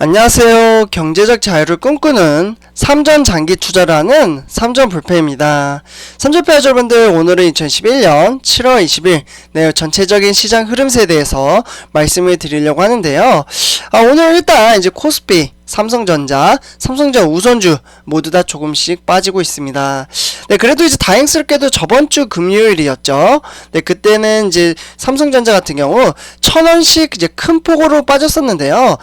안녕하세요. 경제적 자유를 꿈꾸는 삼전 장기 투자를 하는 삼전 불패입니다. 삼전패 여러분들, 오늘은 2011년 7월 20일 전체적인 시장 흐름세에 대해서 말씀을 드리려고 하는데요. 오늘 일단 이제 코스피, 삼성전자, 우선주 모두 다 조금씩 빠지고 있습니다. 그래도 이제 다행스럽게도 저번주 금요일이었죠. 그때는 이제 삼성전자 같은 경우 1,000원씩 이제 큰 폭으로 빠졌었는데요.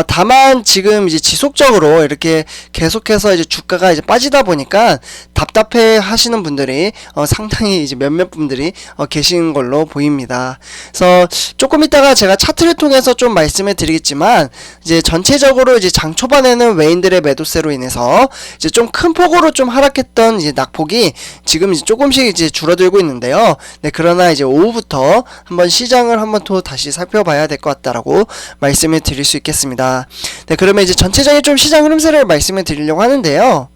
다만 지금 이제 지속적으로 이렇게 계속해서 이제 주가가 이제 빠지다 보니까 답답해 하시는 분들이 상당히 이제 몇몇 분들이 계신 걸로 보입니다. 그래서 조금 이따가 제가 차트를 통해서 좀 말씀을 드리겠지만, 이제 전체적으로 이제 장 초반에는 외인들의 매도세로 인해서 이제 좀 큰 폭으로 좀 하락했던 이제 낙폭이 지금 이제 조금씩 이제 줄어들고 있는데요. 그러나 이제 오후부터 한번 시장을 한번 또 다시 살펴봐야 될 것 같다라고 말씀을 드릴 수 있겠습니다. 그러면 이제 전체적인 좀 시장 흐름세를 말씀을 드리려고 하는데요.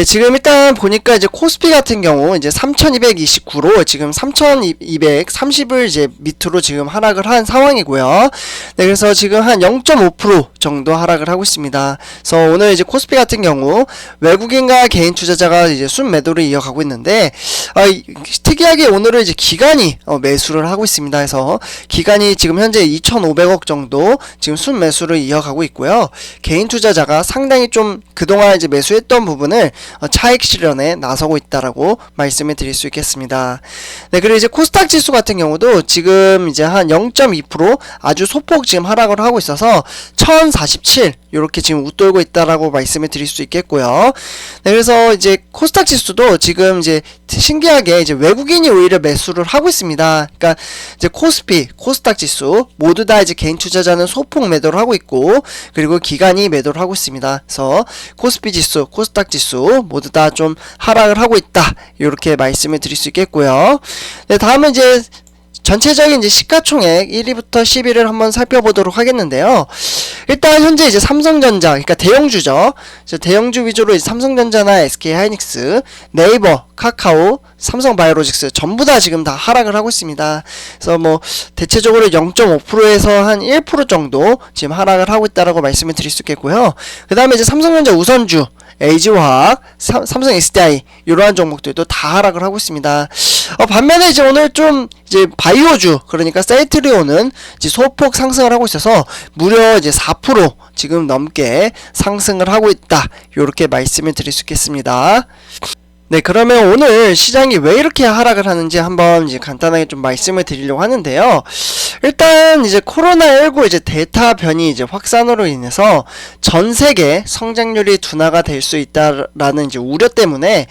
지금 일단 보니까 이제 코스피 같은 경우 이제 3,229로 지금 3,230을 이제 밑으로 지금 하락을 한 상황이고요. 그래서 지금 한 0.5% 정도 하락을 하고 있습니다. 그래서 오늘 이제 코스피 같은 경우 외국인과 개인 투자자가 이제 순매도를 이어가고 있는데, 특이하게 오늘은 이제 기관이 매수를 하고 있습니다. 그래서 기관이 지금 현재 2,500억 정도 지금 순매수를 이어가고 있고요. 개인 투자자가 상당히 좀 그동안 이제 매수했던 부분을 차익 실현에 나서고 있다라고 말씀을 드릴 수 있겠습니다. 그리고 이제 코스닥 지수 같은 경우도 지금 이제 한 0.2% 아주 소폭 지금 하락을 하고 있어서 1047 이렇게 지금 웃돌고 있다라고 말씀을 드릴 수 있겠고요. 그래서 이제 코스닥 지수도 지금 이제 신기하게 이제 외국인이 오히려 매수를 하고 있습니다. 그러니까 이제 코스피, 코스닥 지수 모두 다 이제 개인 투자자는 소폭 매도를 하고 있고, 그리고 기관이 매도를 하고 있습니다. 그래서 코스피 지수, 코스닥 지수 모두 다 좀 하락을 하고 있다, 이렇게 말씀을 드릴 수 있겠고요. 다음은 이제 전체적인 이제 시가총액 1위부터 10위를 한번 살펴보도록 하겠는데요. 일단 현재 이제 삼성전자, 그러니까 대형주죠. 대형주 위주로 이제 삼성전자나 SK하이닉스, 네이버, 카카오, 삼성바이오로직스 전부 다 지금 다 하락을 하고 있습니다. 그래서 뭐 대체적으로 0.5%에서 한 1% 정도 지금 하락을 하고 있다라고 말씀을 드릴 수 있겠고요. 그 다음에 이제 삼성전자 우선주, LG화학, 삼성 SDI 이러한 종목들도 다 하락을 하고 있습니다. 반면에 이제 오늘 좀 이제 바이오주, 그러니까 셀트리온은 이제 소폭 상승을 하고 있어서 무려 이제 4% 지금 넘게 상승을 하고 있다, 이렇게 말씀을 드릴 수 있겠습니다. 그러면 오늘 시장이 왜 이렇게 하락을 하는지 한번 이제 간단하게 좀 말씀을 드리려고 하는데요. 일단 이제 코로나19 이제 델타 변이 이제 확산으로 인해서 전 세계 성장률이 둔화가 될 수 있다라는 이제 우려 때문에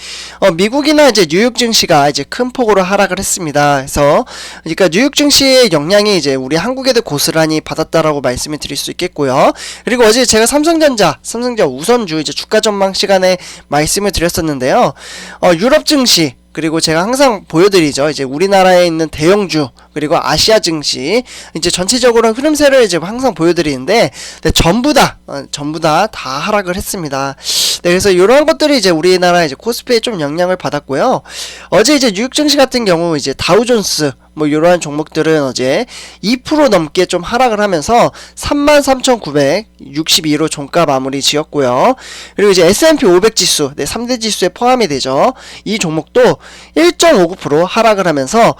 미국이나 이제 뉴욕 증시가 이제 큰 폭으로 하락을 했습니다. 그래서 그러니까 뉴욕 증시의 영향이 이제 우리 한국에도 고스란히 받았다라고 말씀을 드릴 수 있겠고요. 그리고 어제 제가 삼성전자 우선주 이제 주가 전망 시간에 말씀을 드렸었는데요. 유럽 증시, 그리고 제가 항상 보여드리죠. 이제 우리나라에 있는 대형주, 그리고 아시아 증시, 이제 전체적으로 흐름세를 이제 항상 보여드리는데, 전부 다 하락을 했습니다. 그래서 이런 것들이 이제 우리나라 이제 코스피에 좀 영향을 받았고요. 어제 이제 뉴욕 증시 같은 경우 이제 다우존스, 뭐 이러한 종목들은 어제 2% 넘게 좀 하락을 하면서 33,962로 종가 마무리 지었고요. 그리고 이제 S&P 500 지수, 3대 지수에 포함이 되죠. 이 종목도 1.59% 하락을 하면서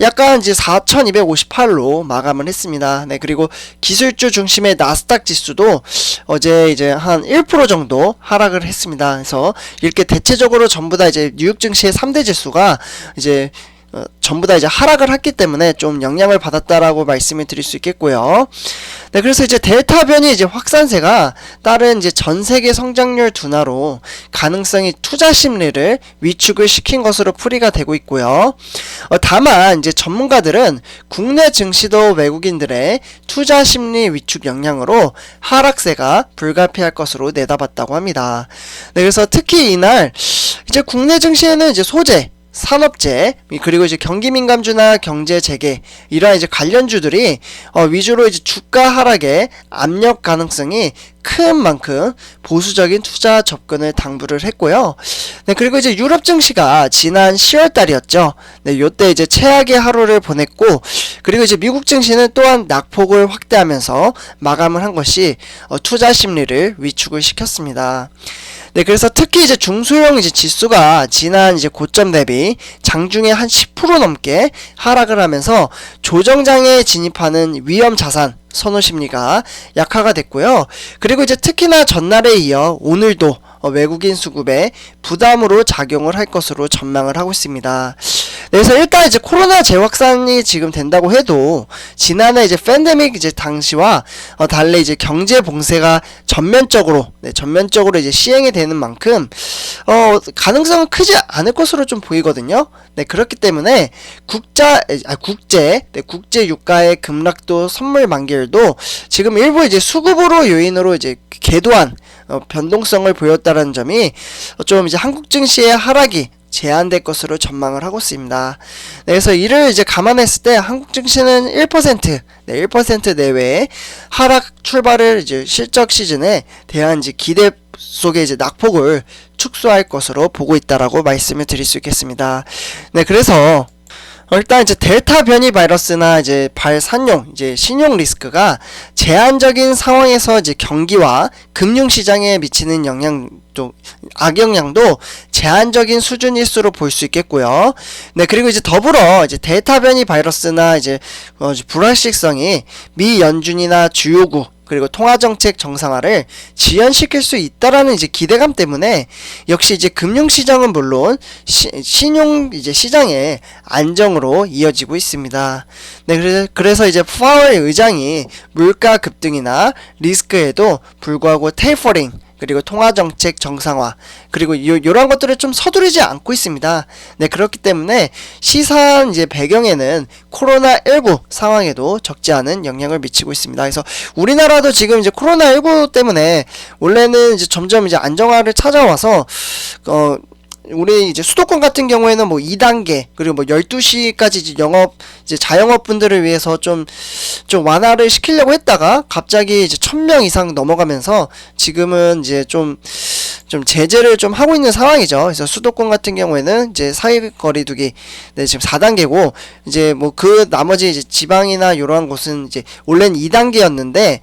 약간 이제 4,258로 마감을 했습니다. 그리고 기술주 중심의 나스닥 지수도 어제 이제 한 1% 정도 하락을 했습니다. 그래서 이렇게 대체적으로 전부 다 이제 뉴욕 증시의 3대 지수가 이제 전부 다 이제 하락을 했기 때문에 좀 영향을 받았다라고 말씀을 드릴 수 있겠고요. 그래서 이제 델타 변이 이제 확산세가 따른 이제 전 세계 성장률 둔화로 가능성이 투자 심리를 위축을 시킨 것으로 풀이가 되고 있고요. 다만 이제 전문가들은 국내 증시도 외국인들의 투자 심리 위축 영향으로 하락세가 불가피할 것으로 내다봤다고 합니다. 그래서 특히 이날 이제 국내 증시에는 이제 소재, 산업재, 그리고 이제 경기민감주나 경제재개 이러한 이제 관련주들이 위주로 이제 주가 하락의 압력 가능성이 큰 만큼 보수적인 투자 접근을 당부를 했고요. 네, 그리고 이제 유럽 증시가 지난 10월 달이었죠. 네, 요때 이제 최악의 하루를 보냈고, 그리고 이제 미국 증시는 또한 낙폭을 확대하면서 마감을 한 것이 투자 심리를 위축을 시켰습니다. 네, 그래서 특히 이제 중소형 이제 지수가 지난 이제 고점 대비 장중에 한 10% 넘게 하락을 하면서 조정장에 진입하는 위험 자산 선호 심리가 약화가 됐고요. 그리고 이제 특히나 전날에 이어 오늘도 외국인 수급에 부담으로 작용을 할 것으로 전망을 하고 있습니다. 그래서 일단 이제 코로나 재확산이 지금 된다고 해도 지난해 이제 팬데믹 이제 당시와 달리 이제 경제 봉쇄가 전면적으로 이제 시행이 되는 만큼 가능성은 크지 않을 것으로 좀 보이거든요. 네, 그렇기 때문에 국제 유가의 급락도 선물 만기일도 지금 일부 이제 수급으로 요인으로 이제 궤도한 변동성을 보였다는 점이 좀 이제 한국 증시의 하락이 제한될 것으로 전망을 하고 있습니다. 네, 그래서 이를 이제 감안했을 때 한국 증시는 1% 내외의 하락 출발을 이제 실적 시즌에 대한 이제 기대 속에 이제 낙폭을 축소할 것으로 보고 있다라고 말씀을 드릴 수 있겠습니다. 네, 그래서 일단 이제 델타 변이 바이러스나 이제 발산용 이제 신용 리스크가 제한적인 상황에서 이제 경기와 금융 시장에 미치는 영향도 악영향도 제한적인 수준일수록 볼 수 있겠고요. 네, 그리고 이제 더불어 이제 델타 변이 바이러스나 이제 불확실성이 미 연준이나 주요국 그리고 통화정책 정상화를 지연시킬 수 있다라는 이제 기대감 때문에 역시 이제 금융시장은 물론 신용 이제 시장의 안정으로 이어지고 있습니다. 네, 그래서 이제 파월 의장이 물가 급등이나 리스크에도 불구하고 테이퍼링 그리고 통화정책 정상화 그리고 요런 것들을 좀 서두르지 않고 있습니다. 네, 그렇기 때문에 시사한 이제 배경에는 코로나19 상황에도 적지 않은 영향을 미치고 있습니다. 그래서 우리나라도 지금 이제 코로나19 때문에 원래는 이제 점점 이제 안정화를 찾아와서 우리 이제 수도권 같은 경우에는 뭐 2단계 그리고 뭐 12시까지 이제 이제 자영업 분들을 위해서 좀 완화를 시키려고 했다가 갑자기 이제 1000명 이상 넘어가면서 지금은 이제 좀 제재를 좀 하고 있는 상황이죠. 그래서 수도권 같은 경우에는 이제 사회거리두기 지금 4단계고 이제 뭐 그 나머지 이제 지방이나 이러한 곳은 이제 원래는 2단계였는데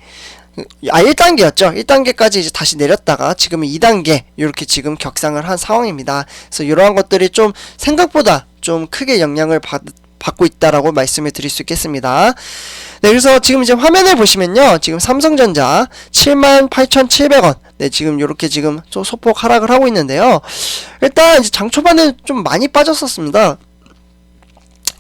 1단계였죠. 1단계까지 이제 다시 내렸다가 지금은 2단계 이렇게 지금 격상을 한 상황입니다. 그래서 이러한 것들이 좀 생각보다 좀 크게 영향을 받고 있다라고 말씀을 드릴 수 있겠습니다. 네, 그래서 지금 이제 화면을 보시면요. 지금 삼성전자 78,700원. 네, 지금 요렇게 지금 좀 소폭 하락을 하고 있는데요. 일단 이제 장 초반에 좀 많이 빠졌었습니다.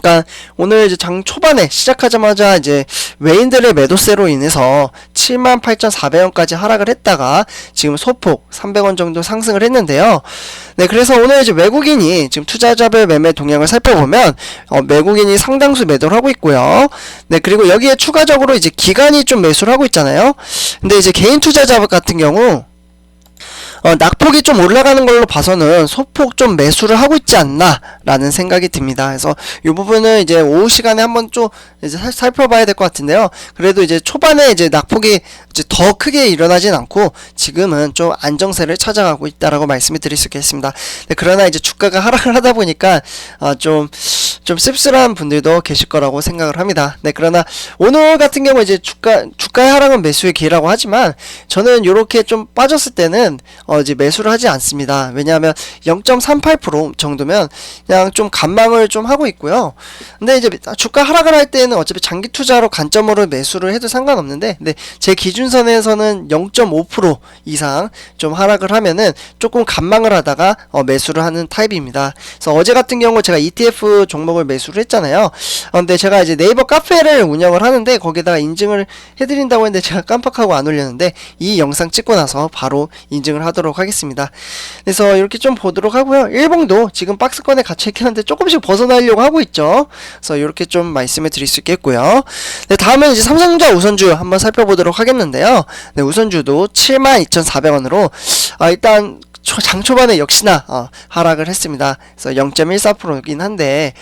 그러니까 오늘 이제 장 초반에 시작하자마자 이제 외인들의 매도세로 인해서 78,400원까지 하락을 했다가 지금 소폭 300원 정도 상승을 했는데요. 네, 그래서 오늘 이제 외국인이 지금 투자자별 매매 동향을 살펴보면 외국인이 상당수 매도를 하고 있고요. 네, 그리고 여기에 추가적으로 이제 기관이 좀 매수를 하고 있잖아요. 근데 이제 개인 투자자 같은 경우 낙폭이 좀 올라가는 걸로 봐서는 소폭 좀 매수를 하고 있지 않나 라는 생각이 듭니다. 그래서 이 부분은 이제 오후 시간에 한번 좀 이제 살펴봐야 될 것 같은데요. 그래도 이제 초반에 이제 낙폭이 이제 더 크게 일어나진 않고 지금은 좀 안정세를 찾아가고 있다라고 말씀을 드릴 수 있겠습니다. 네, 그러나 이제 주가가 하락을 하다 보니까 좀 씁쓸한 분들도 계실 거라고 생각을 합니다. 네, 그러나 오늘 같은 경우 이제 주가의 하락은 매수의 기회라고 하지만 저는 이렇게 좀 빠졌을 때는 이제 매수를 하지 않습니다. 왜냐하면 0.38% 정도면 그냥 좀 관망을 좀 하고 있고요. 근데 이제 주가 하락을 할 때는 어차피 장기 투자로 관점으로 매수를 해도 상관없는데, 근데 제 기준선에서는 0.5% 이상 좀 하락을 하면은 조금 관망을 하다가 매수를 하는 타입입니다. 그래서 어제 같은 경우 제가 ETF 종목을 매수를 했잖아요. 근데 제가 이제 네이버 카페를 운영을 하는데 거기다가 인증을 해드린다고 했는데 제가 깜빡하고 안 올렸는데 이 영상 찍고 나서 바로 인증을 하도록 하겠습니다. 그래서 이렇게 좀 보도록 하고요. 일봉도 지금 박스권에 갇혀있긴 한데 조금씩 벗어나려고 하고 있죠. 그래서 이렇게 좀 말씀을 드릴 수 있겠고요. 네, 다음은 이제 삼성전자 우선주 한번 살펴보도록 하겠는데요. 네, 우선주도 72,400원으로 일단 장 초반에 역시나 하락을 했습니다. 그래서 0.14%긴 한데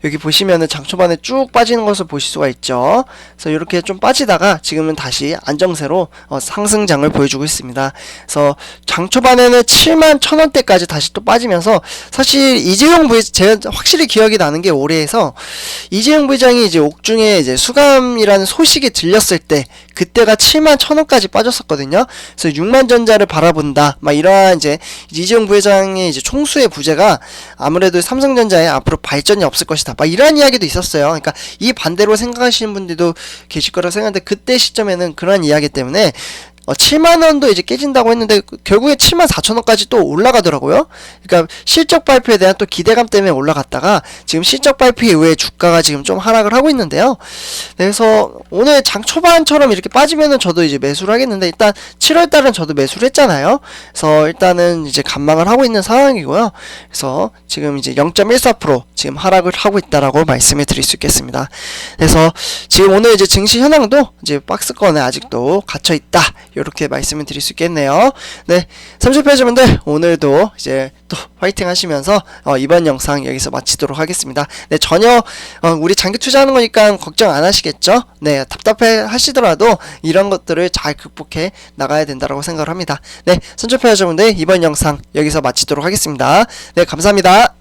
여기 보시면은 장 초반에 쭉 빠지는 것을 보실 수가 있죠. 그래서 이렇게 좀 빠지다가 지금은 다시 안정세로 상승장을 보여주고 있습니다. 그래서 장 초반에는 71,000원대까지 다시 또 빠지면서 사실 이재용 부회장 제가 확실히 기억이 나는 게 올해에서 이재용 부회장이 이제 옥중에 이제 수감이라는 소식이 들렸을 때 그때가 71,000원까지 빠졌었거든요. 그래서 6만전자를 바라본다. 막 이러한 이제 이재용 부회장의 이제 총수의 부재가 아무래도 삼성전자에 앞으로 발전이 없을 것이다. 막 이러한 이야기도 있었어요. 그러니까 이 반대로 생각하시는 분들도 계실 거라고 생각하는데 그때 시점에는 그런 이야기 때문에 7만원도 이제 깨진다고 했는데 결국에 74,000원까지 또 올라가더라고요. 그러니까 실적 발표에 대한 또 기대감 때문에 올라갔다가 지금 실적 발표 이후에 주가가 지금 좀 하락을 하고 있는데요. 그래서 오늘 장 초반처럼 이렇게 빠지면은 저도 이제 매수를 하겠는데 일단 7월달은 저도 매수를 했잖아요. 그래서 일단은 이제 감망을 하고 있는 상황이고요. 그래서 지금 이제 0.14% 지금 하락을 하고 있다라고 말씀을 드릴 수 있겠습니다. 그래서 지금 오늘 이제 증시 현황도 이제 박스권에 아직도 갇혀 있다. 이렇게 말씀을 드릴 수 있겠네요. 네, 30페이지분들 오늘도 이제 또 화이팅 하시면서 이번 영상 여기서 마치도록 하겠습니다. 네, 전혀 우리 장기 투자하는 거니까 걱정 안 하시겠죠? 네, 답답해 하시더라도 이런 것들을 잘 극복해 나가야 된다고 생각을 합니다. 네, 30페이지분들 이번 영상 여기서 마치도록 하겠습니다. 네, 감사합니다.